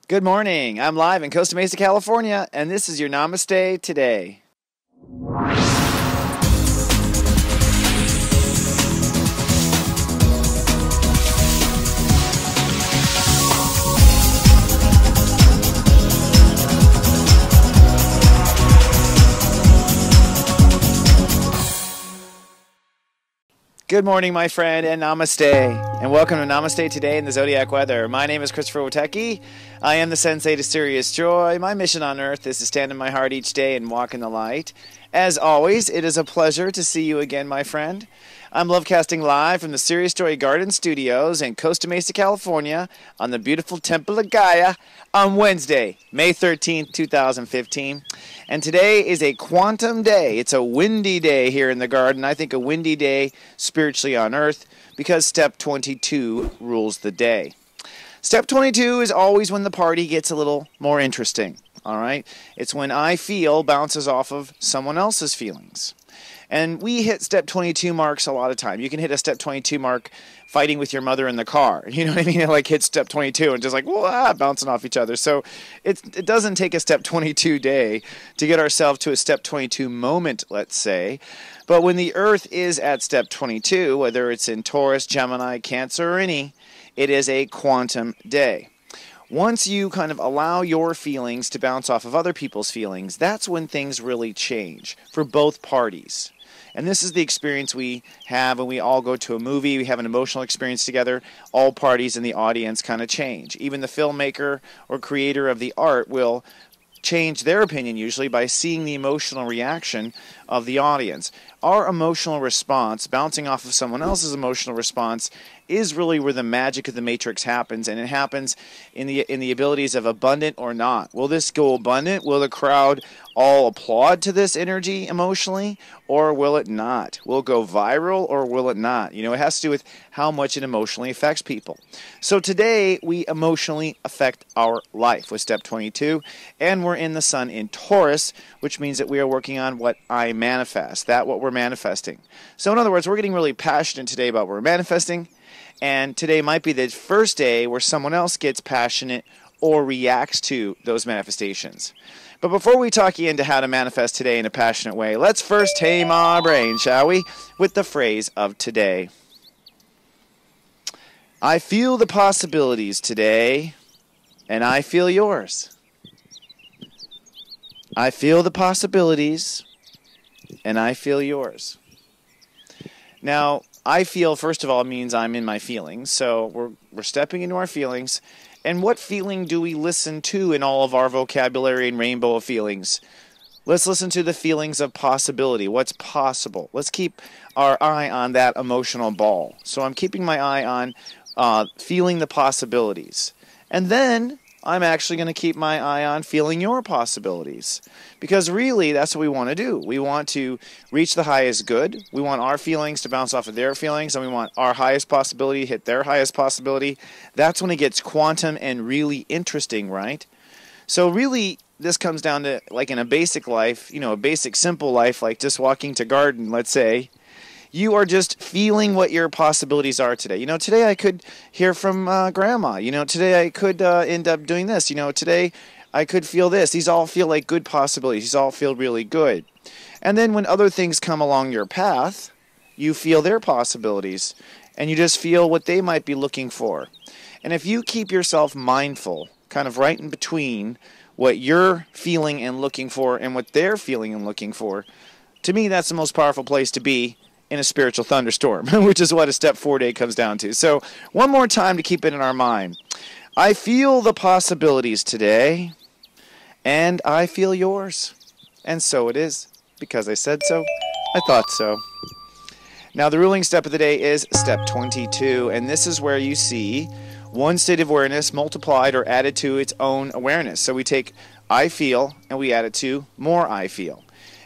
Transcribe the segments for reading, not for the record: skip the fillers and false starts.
Good morning. I'm live in Costa Mesa, California, and this is your Namaste today. Good morning, my friend, and Namaste, and welcome to Namaste Today in the Zodiac weather. My name is Christopher Witecki. I am the sensei to Sirius joy. My mission on earth is to stand in my heart each day and walk in the light. As always, it is a pleasure to see you again, my friend. I'm lovecasting live from the Sirius Joy Garden Studios in Costa Mesa, California, on the beautiful Temple of Gaia on Wednesday, May 13th, 2015. And today is a quantum day. It's a windy day here in the garden. I think a windy day spiritually on earth because step 22 rules the day. Step 22 is always when the party gets a little more interesting. All right? It's when I feel bounces off of someone else's feelings. And we hit step 22 marks a lot of time. You can hit a step 22 mark fighting with your mother in the car. You know what I mean? It like hit step 22 and just like, bouncing off each other. So it doesn't take a step 22 day to get ourselves to a step 22 moment, let's say. But when the Earth is at step 22, whether it's in Taurus, Gemini, Cancer, or any, it is a quantum day. Once you kind of allow your feelings to bounce off of other people's feelings, that's when things really change for both parties. And this is the experience we have when we all go to a movie, we have an emotional experience together, all parties in the audience kind of change. Even the filmmaker or creator of the art will change their opinion usually by seeing the emotional reaction of the audience. Our emotional response, bouncing off of someone else's emotional response, is really where the magic of the matrix happens, and it happens in the abilities of abundant or not. Will this go abundant? Will the crowd all applaud to this energy emotionally, or will it not? Will it go viral, or will it not? You know, it has to do with how much it emotionally affects people. So today, we emotionally affect our life with step 22, and we're in the sun in Taurus, which means that we are working on what I manifest, what we're manifesting. So in other words, we're getting really passionate today about what we're manifesting, and today might be the first day where someone else gets passionate or reacts to those manifestations. But before we talk you into how to manifest today in a passionate way, let's first tame our brain, shall we, with the phrase of today. I feel the possibilities today, and I feel yours. I feel the possibilities, and I feel yours. Now, I feel, first of all, means I'm in my feelings. So we're stepping into our feelings. And what feeling do we listen to in all of our vocabulary and rainbow of feelings? Let's listen to the feelings of possibility. What's possible? Let's keep our eye on that emotional ball. So I'm keeping my eye on feeling the possibilities. And then I'm actually going to keep my eye on feeling your possibilities. Because really, that's what we want to do. We want to reach the highest good. We want our feelings to bounce off of their feelings, and we want our highest possibility to hit their highest possibility. That's when it gets quantum and really interesting, right? So really, this comes down to, like in a basic life, you know, a basic simple life, like just walking to garden, let's say. You are just feeling what your possibilities are today. You know, today I could hear from Grandma. You know, today I could end up doing this. You know, today I could feel this. These all feel like good possibilities. These all feel really good. And then when other things come along your path, you feel their possibilities. And you just feel what they might be looking for. And if you keep yourself mindful, kind of right in between what you're feeling and looking for and what they're feeling and looking for, to me that's the most powerful place to be in a spiritual thunderstorm, which is what a step 4 day comes down to. So one more time to keep it in our mind. I feel the possibilities today, and I feel yours. And so it is. Because I said so, I thought so. Now the ruling step of the day is step 22, and this is where you see one state of awareness multiplied or added to its own awareness. So we take I feel and we add it to more I feel.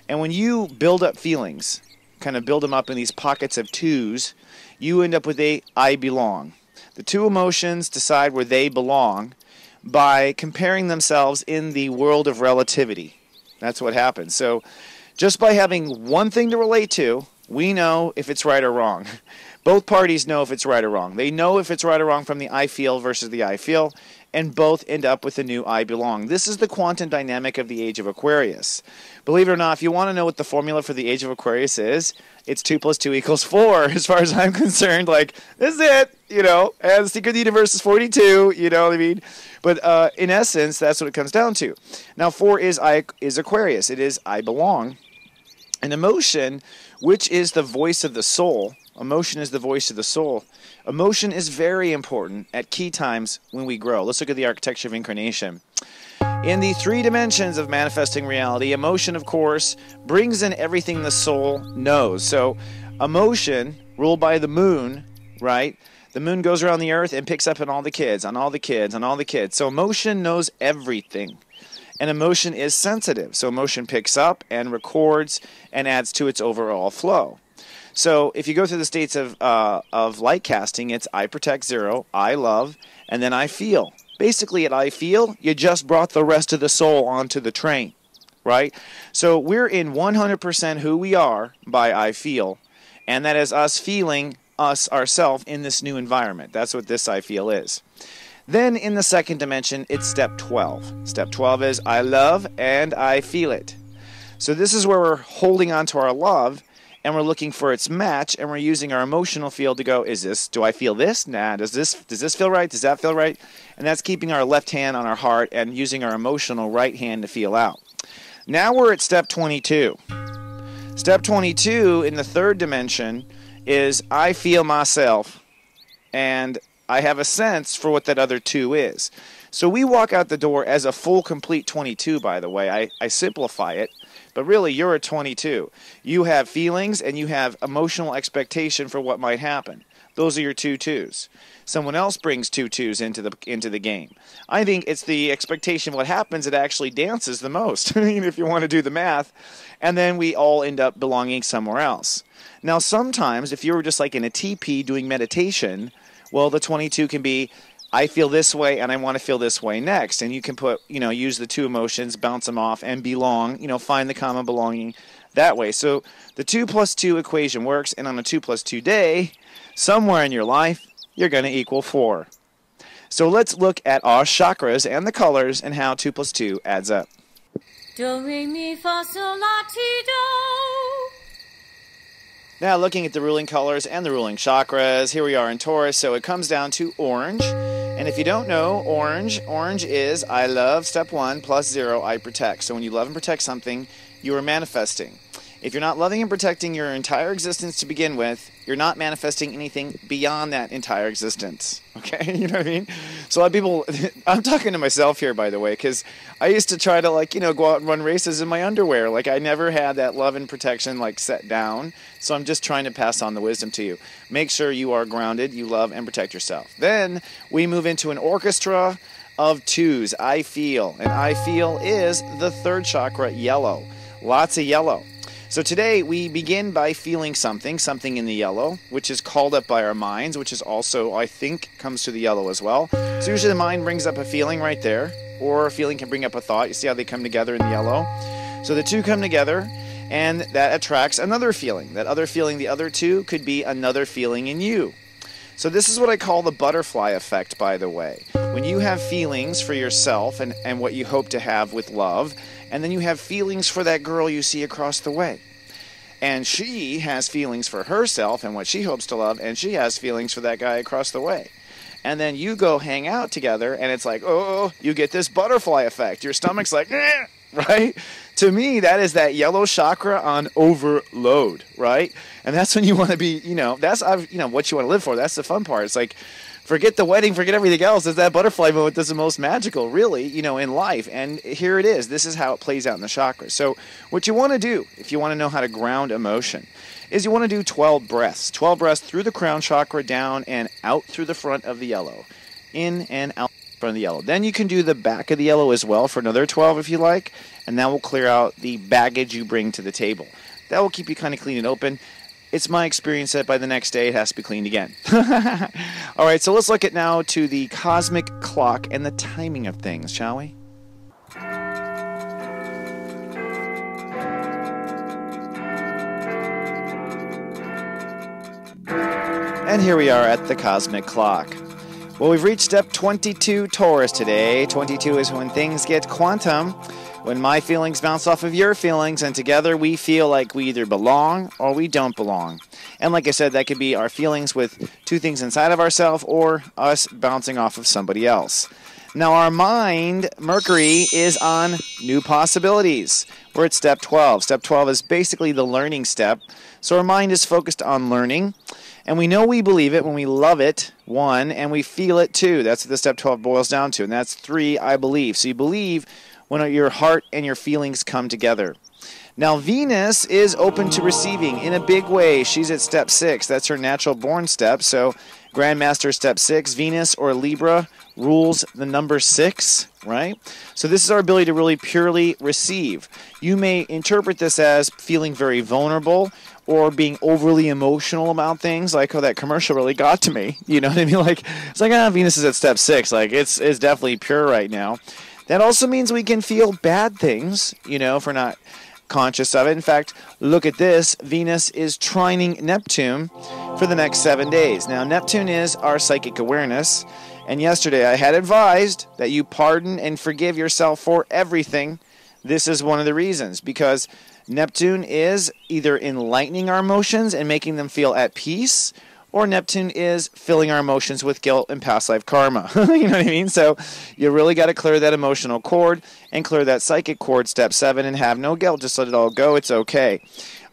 And when you build up feelings, kind of build them up in these pockets of twos, you end up with a I belong. The two emotions decide where they belong by comparing themselves in the world of relativity. That's what happens. So just by having one thing to relate to, we know if it's right or wrong. Both parties know if it's right or wrong. They know if it's right or wrong from the I feel versus the I feel, and both end up with the new I belong. This is the quantum dynamic of the age of Aquarius. Believe it or not, if you want to know what the formula for the age of Aquarius is, it's 2 + 2 = 4, as far as I'm concerned. Like, this is it, and the secret of the universe is 42, you know what I mean? But in essence, that's what it comes down to. Now, 4 is Aquarius. It is I belong. An emotion, which is the voice of the soul. Emotion is the voice of the soul. Emotion is very important at key times when we grow. Let's look at the architecture of incarnation. In the 3 dimensions of manifesting reality, emotion, of course, brings in everything the soul knows. So, emotion, ruled by the moon, right? The moon goes around the earth and picks up on all the kids, on all the kids, on all the kids. So, emotion knows everything. And emotion is sensitive. So, emotion picks up and records and adds to its overall flow. So, if you go through the states of light casting, it's I protect 0, I love, and then I feel. Basically, at I feel, you just brought the rest of the soul onto the train, right? So we're in 100% who we are by I feel, and that is us feeling us, ourselves, in this new environment. That's what this I feel is. Then in the second dimension, it's step 12. Step 12 is I love and I feel it. So this is where we're holding on to our love, and we're looking for its match, and we're using our emotional field to go, do I feel this? Nah, does this feel right? Does that feel right? And that's keeping our left hand on our heart and using our emotional right hand to feel out. Now we're at step 22. Step 22 in the third dimension is I feel myself, and I have a sense for what that other 2 is. So we walk out the door as a full, complete 22, by the way. I simplify it. But really, you're a 22. You have feelings and you have emotional expectation for what might happen. Those are your 2 2s. Someone else brings 2 2s into the game. I think it's the expectation of what happens that actually dances the most, if you want to do the math. And then we all end up belonging somewhere else. Now, sometimes, if you were just like in a TP doing meditation, well, the 22 can be, I feel this way and I want to feel this way next. And you can put, use the 2 emotions, bounce them off, and belong, find the common belonging that way. So the 2 + 2 equation works, and on a 2 + 2 day, somewhere in your life, you're going to equal 4. So let's look at our chakras and the colors and how 2 + 2 adds up. Do, re, mi, fa, sol, la, ti, do. Now looking at the ruling colors and the ruling chakras, here we are in Taurus, so it comes down to orange. And if you don't know, orange is I love, step 1, + 0, I protect. So when you love and protect something, you are manifesting. If you're not loving and protecting your entire existence to begin with, you're not manifesting anything beyond that entire existence. Okay? You know what I mean? So a lot of people, I'm talking to myself here, by the way, because I used to try to, go out and run races in my underwear. I never had that love and protection, set down. So I'm just trying to pass on the wisdom to you. Make sure you are grounded, you love and protect yourself. Then we move into an orchestra of 2s. I feel. And I feel is the 3rd chakra, yellow. Lots of yellow. So today we begin by feeling something in the yellow, which is called up by our minds, which is also, I think, comes to the yellow as well. So usually the mind brings up a feeling right there, or a feeling can bring up a thought. You see how they come together in the yellow? So the 2 come together, and that attracts another feeling. That other feeling, the other 2, could be another feeling in you. So this is what I call the butterfly effect, by the way. When you have feelings for yourself and what you hope to have with love, and then you have feelings for that girl you see across the way. And she has feelings for herself and what she hopes to love, and she has feelings for that guy across the way. And then you go hang out together, and it's like, oh, you get this butterfly effect. Your stomach's like, eh, right? To me, that is that yellow chakra on overload, right? And that's when you want to be, that's what you want to live for. That's the fun part. It's like, forget the wedding, forget everything else. It's that butterfly moment that's the most magical, really, in life. And here it is. This is how it plays out in the chakras. So what you want to do, if you want to know how to ground emotion, is you want to do 12 breaths. 12 breaths through the crown chakra, down and out through the front of the yellow. In and out front of the yellow. Then you can do the back of the yellow as well for another 12 if you like. And that will clear out the baggage you bring to the table. That will keep you kind of clean and open. It's my experience that by the next day it has to be cleaned again. All right, so let's look at now to the cosmic clock and the timing of things, shall we? And here we are at the cosmic clock. Well, we've reached step 22, Taurus, today. 22 is when things get quantum, when my feelings bounce off of your feelings, and together we feel like we either belong or we don't belong. And like I said, that could be our feelings with two things inside of ourselves or us bouncing off of somebody else. Now, our mind, Mercury, is on new possibilities. We're at step 12. Step 12 is basically the learning step. So our mind is focused on learning. And we know we believe it when we love it, 1, and we feel it, 2. That's what the step 12 boils down to. And that's 3, I believe. So you believe when your heart and your feelings come together. Now, Venus is open to receiving in a big way. She's at step 6. That's her natural born step. So Grandmaster step 6, Venus or Libra rules the number 6, right? So this is our ability to really purely receive. You may interpret this as feeling very vulnerable or being overly emotional about things, like, oh, that commercial really got to me. You know what I mean? Like, it's like, Venus is at step 6. Like, it's definitely pure right now. That also means we can feel bad things, if we're not conscious of it. In fact, look at this. Venus is trining Neptune for the next 7 days. Now, Neptune is our psychic awareness. And yesterday I had advised that you pardon and forgive yourself for everything. This is one of the reasons, because Neptune is either enlightening our emotions and making them feel at peace, or Neptune is filling our emotions with guilt and past life karma. You know what I mean? So you really got to clear that emotional cord and clear that psychic cord, step 7, and have no guilt. Just let it all go. It's okay.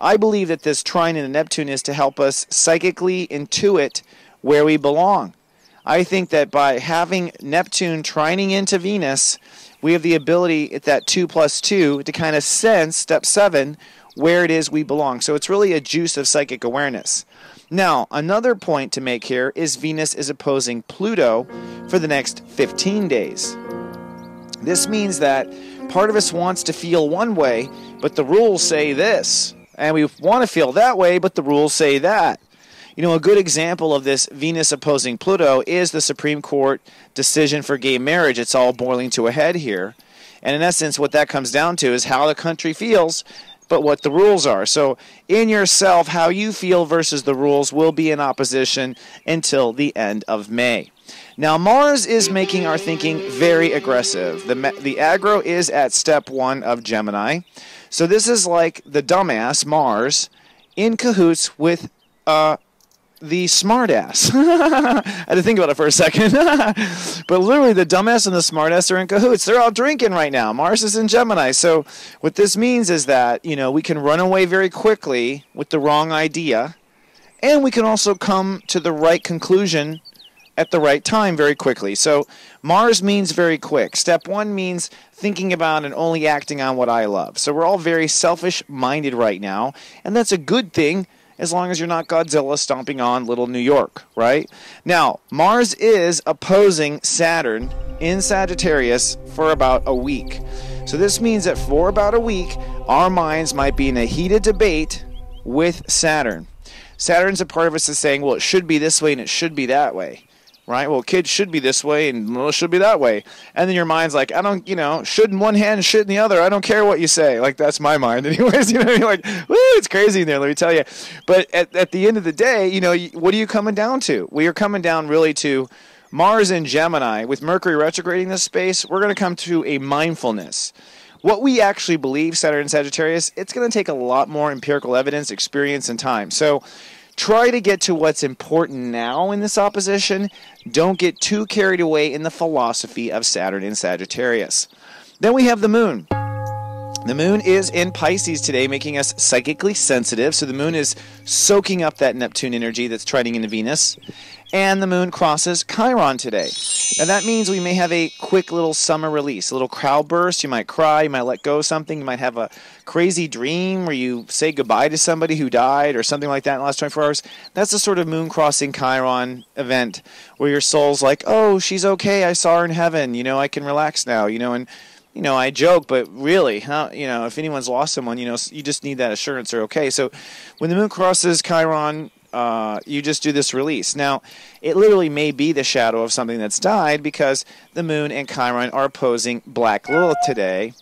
I believe that this trine in Neptune is to help us psychically intuit where we belong. I think that by having Neptune trining into Venus, we have the ability at that 2 plus 2 to kind of sense, step 7, where it is we belong. So it's really a juice of psychic awareness. Now, another point to make here is Venus is opposing Pluto for the next 15 days. This means that part of us wants to feel one way, but the rules say this. And we want to feel that way, but the rules say that. A good example of this Venus opposing Pluto is the Supreme Court decision for gay marriage. It's all boiling to a head here. And in essence, what that comes down to is how the country feels, but what the rules are. So in yourself, how you feel versus the rules will be in opposition until the end of May. Now, Mars is making our thinking very aggressive. The aggro is at step 1 of Gemini. So this is like the dumbass, Mars, in cahoots with the smartass. I had to think about it for a second. But literally, the dumbass and the smartass are in cahoots. They're all drinking right now. Mars is in Gemini. So what this means is that, we can run away very quickly with the wrong idea, and we can also come to the right conclusion at the right time very quickly. So Mars means very quick. Step 1 means thinking about and only acting on what I love. So we're all very selfish-minded right now, and that's a good thing, as long as you're not Godzilla stomping on little New York, right? Now, Mars is opposing Saturn in Sagittarius for about a week. So this means that for about a week, our minds might be in a heated debate with Saturn. Saturn's a part of us that's saying, well, it should be this way and it should be that way. Right? Well, kids should be this way and it should be that way. And then your mind's like, I don't, should in one hand, should in the other. I don't care what you say. Like, that's my mind anyways. Like, woo, it's crazy in there, let me tell you. But at the end of the day, what are you coming down to? We are coming down really to Mars in Gemini. With Mercury retrograding this space, we're going to come to a mindfulness. What we actually believe, Saturn and Sagittarius, it's going to take a lot more empirical evidence, experience, and time. So try to get to what's important now in this opposition. Don't get too carried away in the philosophy of Saturn in Sagittarius. Then we have the moon. The moon is in Pisces today, making us psychically sensitive. So the moon is soaking up that Neptune energy that's trining into Venus. And the moon crosses Chiron today. Now that means we may have a quick little summer release, a little crowd burst. You might cry, you might let go of something, you might have a crazy dream where you say goodbye to somebody who died or something like that in the last 24 hours. That's the sort of moon crossing Chiron event where your soul's like, oh, she's okay, I saw her in heaven, I can relax now, and I joke, but really, if anyone's lost someone, you just need that assurance they're okay. So when the moon crosses Chiron, you just do this release. Now, it literally may be the shadow of something that's died because the moon and Chiron are opposing Black Lilith today.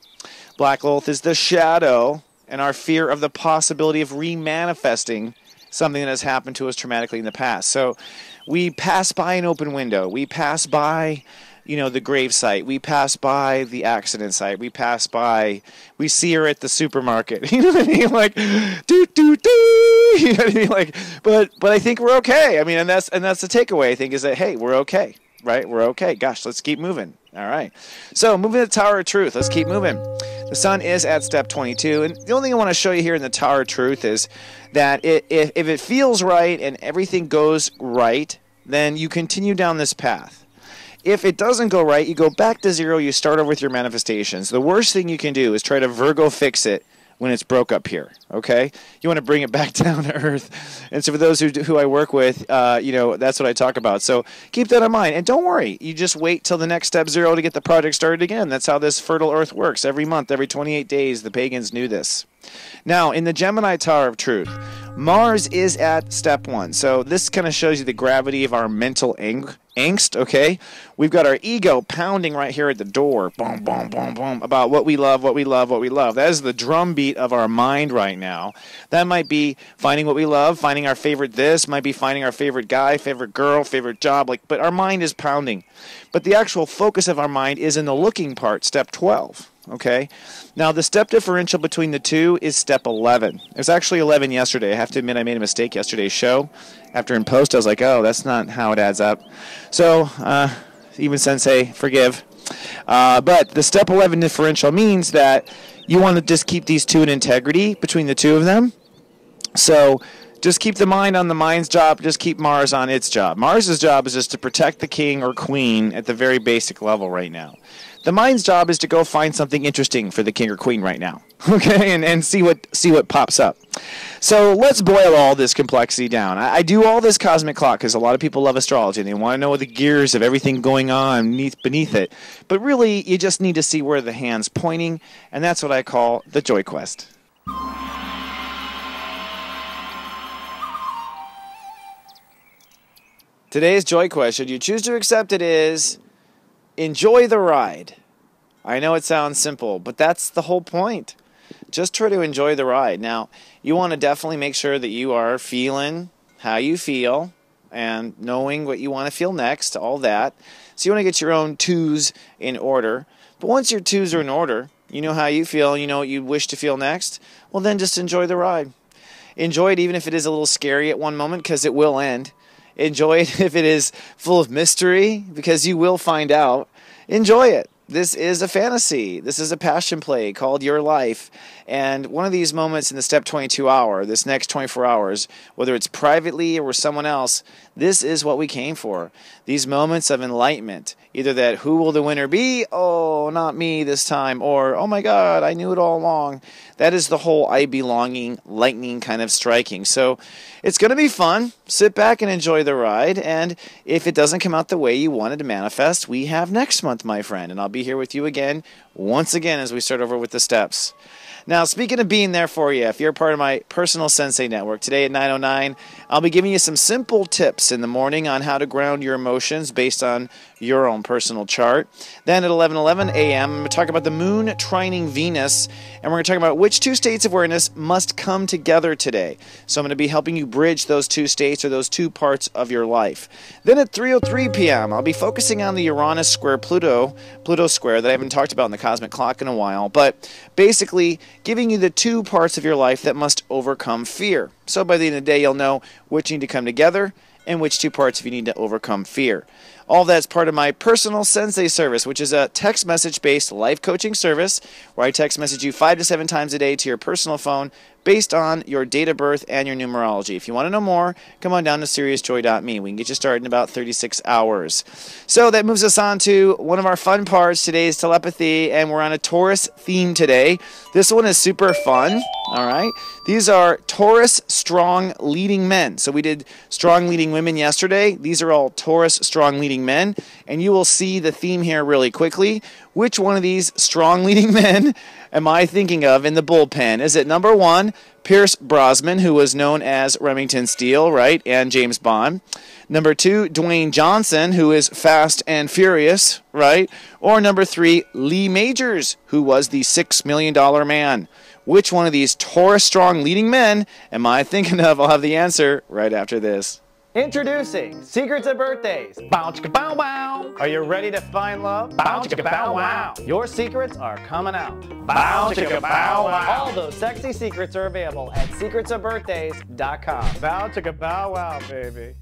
Black Lilith is the shadow and our fear of the possibility of remanifesting something that has happened to us traumatically in the past. So We pass by an open window. We pass by, the grave site. We pass by the accident site. We pass by, we see her at the supermarket. You know what I mean? Like, doo doo doo. You know what I mean? Like, but I think we're okay. I mean, and that's the takeaway, I think, is that, hey, we're okay, right? We're okay. Gosh, let's keep moving. All right. So moving to the Tower of Truth. Let's keep moving. The sun is at step 22. And the only thing I want to show you here in the Tower of Truth is that if it feels right and everything goes right, then you continue down this path. If it doesn't go right, you go back to zero, you start over with your manifestations. The worst thing you can do is try to Virgo fix it when it's broke up here, okay? You want to bring it back down to earth. And so for those who I work with, that's what I talk about. So keep that in mind. And don't worry, you just wait till the next step zero to get the project started again. That's how this fertile earth works. Every month, every 28 days, the pagans knew this. Now, in the Gemini Tower of Truth, Mars is at step 1. So this kind of shows you the gravity of our mental angst, okay? We've got our ego pounding right here at the door, boom, boom, boom, boom, about what we love, what we love, what we love. That is the drumbeat of our mind right now. That might be finding what we love, finding our favorite this, might be finding our favorite guy, favorite girl, favorite job, but our mind is pounding. But the actual focus of our mind is in the looking part, step 12. Okay, now the step differential between the two is step 11. It was actually 11 yesterday. I have to admit I made a mistake yesterday's show. After in post, I was like, oh, that's not how it adds up. So, even Sensei, forgive. But the step 11 differential means that you want to just keep these two in integrity between the two of them. So, just keep the mind on the mind's job. Just keep Mars on its job. Mars's job is just to protect the king or queen at the very basic level right now. The mind's job is to go find something interesting for the king or queen right now, okay, and see what pops up. So let's boil all this complexity down. I do all this cosmic clock because a lot of people love astrology and they want to know the gears of everything going on beneath it. But really, you just need to see where the hand's pointing, and that's what I call the Joy Quest. Today's Joy Quest, should you choose to accept it, is enjoy the ride. I know it sounds simple, but that's the whole point. Just try to enjoy the ride. Now, you want to definitely make sure that you are feeling how you feel and knowing what you want to feel next, all that. So you want to get your own twos in order. But once your twos are in order, you know how you feel, you know what you wish to feel next, well then just enjoy the ride. Enjoy it even if it is a little scary at one moment, because it will end. Enjoy it if it is full of mystery, because you will find out. Enjoy it. This is a fantasy. This is a passion play called your life. And one of these moments in the step 22 hour, this next 24 hours, whether it's privately or with someone else, this is what we came for. These moments of enlightenment. Either that, who will the winner be? Oh, not me this time. Or, oh my God, I knew it all along. That is the whole I belonging, lightning kind of striking. So it's going to be fun. Sit back and enjoy the ride. And if it doesn't come out the way you wanted to manifest, we have next month, my friend. And I'll be here with you again, once again, as we start over with the steps. Now, speaking of being there for you, if you're part of my personal Sensei network, today at 9:09, I'll be giving you some simple tips in the morning on how to ground your emotions based on your own personal chart. Then at 11:11 a.m., I'm going to talk about the moon trining Venus, and we're going to talk about which two states of awareness must come together today. So I'm going to be helping you bridge those two states or those two parts of your life. Then at 3:03 p.m., I'll be focusing on the Uranus square Pluto square that I haven't talked about in the cosmic clock in a while, but basically giving you the two parts of your life that must overcome fear. So by the end of the day, you'll know which need to come together and which two parts if you need to overcome fear. All that's part of my personal Sensei service, which is a text message-based life coaching service where I text message you 5 to 7 times a day to your personal phone based on your date of birth and your numerology. If you want to know more, come on down to SiriusJoy.me. We can get you started in about 36 hours. So that moves us on to one of our fun parts. Today's telepathy, and we're on a Taurus theme today. This one is super fun, all right? These are Taurus strong leading men. So we did strong leading women yesterday. These are all Taurus strong leading men, and you will see the theme here really quickly. Which one of these strong leading men am I thinking of in the bullpen? Is it number 1, Pierce Brosnan, who was known as Remington Steele, right, and James Bond? Number 2, Dwayne Johnson, who is Fast and Furious, right? Or number 3, Lee Majors, who was the $6 Million Man? Which one of these Taurus strong leading men am I thinking of? I'll have the answer right after this. Introducing Secrets of Birthdays. Bow chicka bow wow. Are you ready to find love? Bow chicka bow wow. Your secrets are coming out. Bow chicka bow wow. All those sexy secrets are available at secretsofbirthdays.com. Bow chicka bow wow, baby.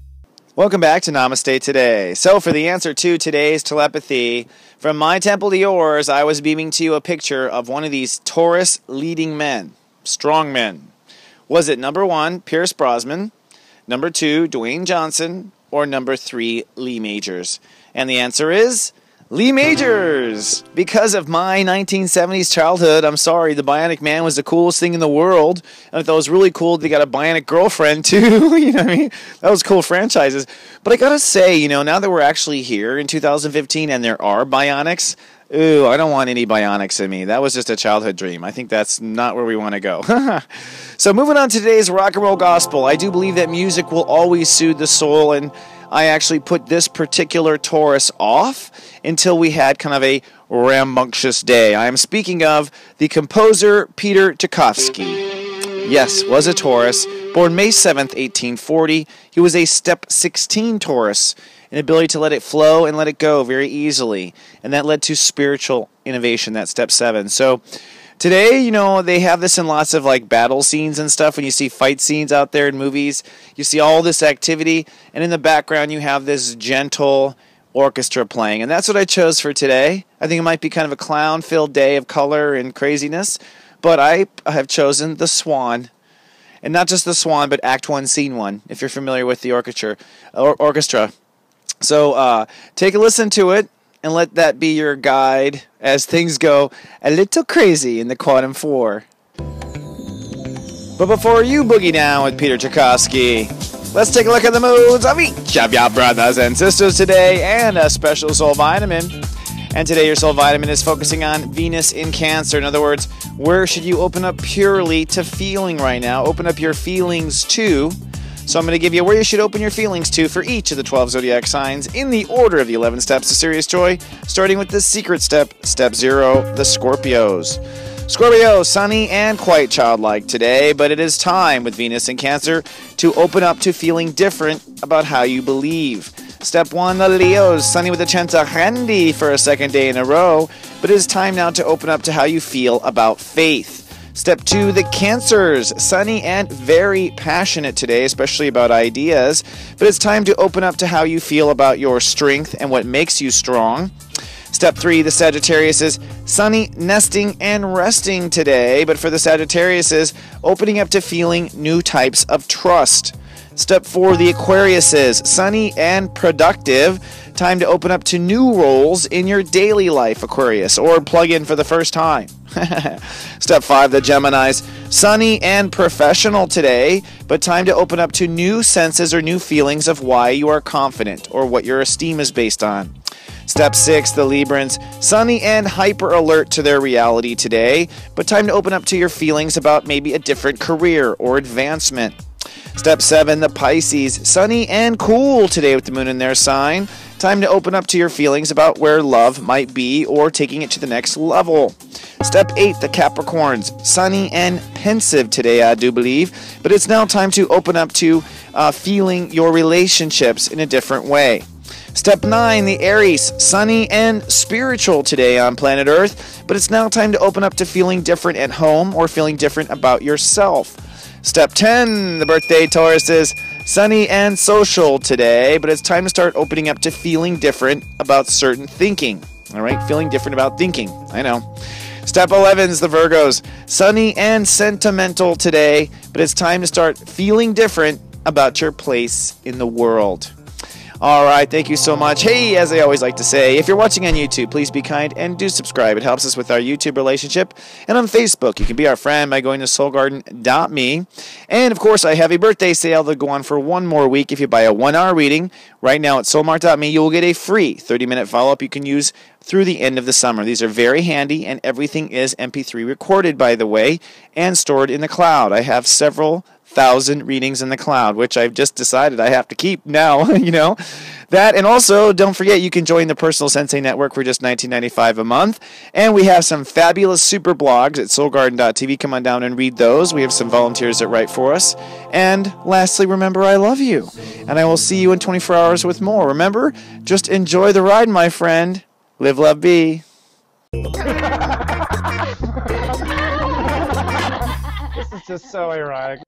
Welcome back to Namaste Today. So for the answer to today's telepathy, from my temple to yours, I was beaming to you a picture of one of these Taurus leading men, strong men. Was it number 1, Pierce Brosnan, number 2, Dwayne Johnson, or number 3, Lee Majors? And the answer is Lee Majors. Because of my 1970s childhood, I'm sorry, the Bionic Man was the coolest thing in the world. And I thought it was really cool they got a Bionic girlfriend too. You know what I mean? That was cool franchises. But I gotta say, now that we're actually here in 2015 and there are Bionics, ooh, I don't want any Bionics in me. That was just a childhood dream. I think that's not where we want to go. So moving on to today's rock and roll gospel, I do believe that music will always soothe the soul, and I actually put this particular Taurus off until we had kind of a rambunctious day. I am speaking of the composer Peter Tchaikovsky. Yes, was a Taurus, born May 7th, 1840. He was a step 16 Taurus, an ability to let it flow and let it go very easily. And that led to spiritual innovation, that step 7. So today, they have this in lots of like battle scenes and stuff. When you see fight scenes out there in movies, you see all this activity, and in the background you have this gentle orchestra playing. And that's what I chose for today. I think it might be kind of a clown-filled day of color and craziness, but I have chosen the Swan. And not just the Swan, but Act 1, Scene 1, if you're familiar with the orchestra. So take a listen to it, and let that be your guide as things go a little crazy in the Quantum 4. But before you boogie down with Peter Tchaikovsky, let's take a look at the moods of each of your brothers and sisters today, and a special soul vitamin. And today your soul vitamin is focusing on Venus in Cancer. In other words, where should you open up purely to feeling right now? Open up your feelings to. So I'm going to give you where you should open your feelings to for each of the 12 zodiac signs in the order of the 11 steps to Sirius joy, starting with the secret step, step 0, the Scorpios. Scorpio, sunny and quite childlike today, but it is time with Venus in Cancer to open up to feeling different about how you believe. Step 1, the Leos, sunny with a chance handy for a second day in a row, but it is time now to open up to how you feel about faith. Step 2, the Cancers, sunny and very passionate today, especially about ideas, but it's time to open up to how you feel about your strength and what makes you strong. Step 3, the Sagittariuses, sunny, nesting, and resting today, but for the Sagittariuses, opening up to feeling new types of trust. Step 4, the Aquariuses, sunny and productive, time to open up to new roles in your daily life, Aquarius, or plug in for the first time. Step 5, the Geminis, sunny and professional today, but time to open up to new senses or new feelings of why you are confident or what your esteem is based on. Step 6, the Librans, sunny and hyper alert to their reality today, but time to open up to your feelings about maybe a different career or advancement. Step 7, the Pisces, sunny and cool today with the moon in their sign. Time to open up to your feelings about where love might be or taking it to the next level. Step 8, the Capricorns, sunny and pensive today, I do believe, but it's now time to open up to feeling your relationships in a different way. Step 9, the Aries, sunny and spiritual today on planet Earth, but it's now time to open up to feeling different at home or feeling different about yourself. Step 10, the birthday Tauruses, sunny and social today, but it's time to start opening up to feeling different about certain thinking. All right, feeling different about thinking. I know. Step 11 is the Virgos, sunny and sentimental today, but it's time to start feeling different about your place in the world. All right, thank you so much. Hey, as I always like to say, if you're watching on YouTube, please be kind and do subscribe. It helps us with our YouTube relationship. And on Facebook, you can be our friend by going to soulgarden.me. And, of course, I have a birthday sale that'll go on for one more week. If you buy a 1-hour reading right now at soulmart.me, you will get a free 30-minute follow-up you can use through the end of the summer. These are very handy, and everything is MP3 recorded, by the way, and stored in the cloud. I have several 1,000 readings in the cloud, which I've just decided I have to keep now, That, and also, don't forget, you can join the Personal Sensei Network for just $19.95 a month. And we have some fabulous super blogs at soulgarden.tv. Come on down and read those. We have some volunteers that write for us. And lastly, remember, I love you. And I will see you in 24 hours with more. Remember, just enjoy the ride, my friend. Live, love, be. This is just so ironic.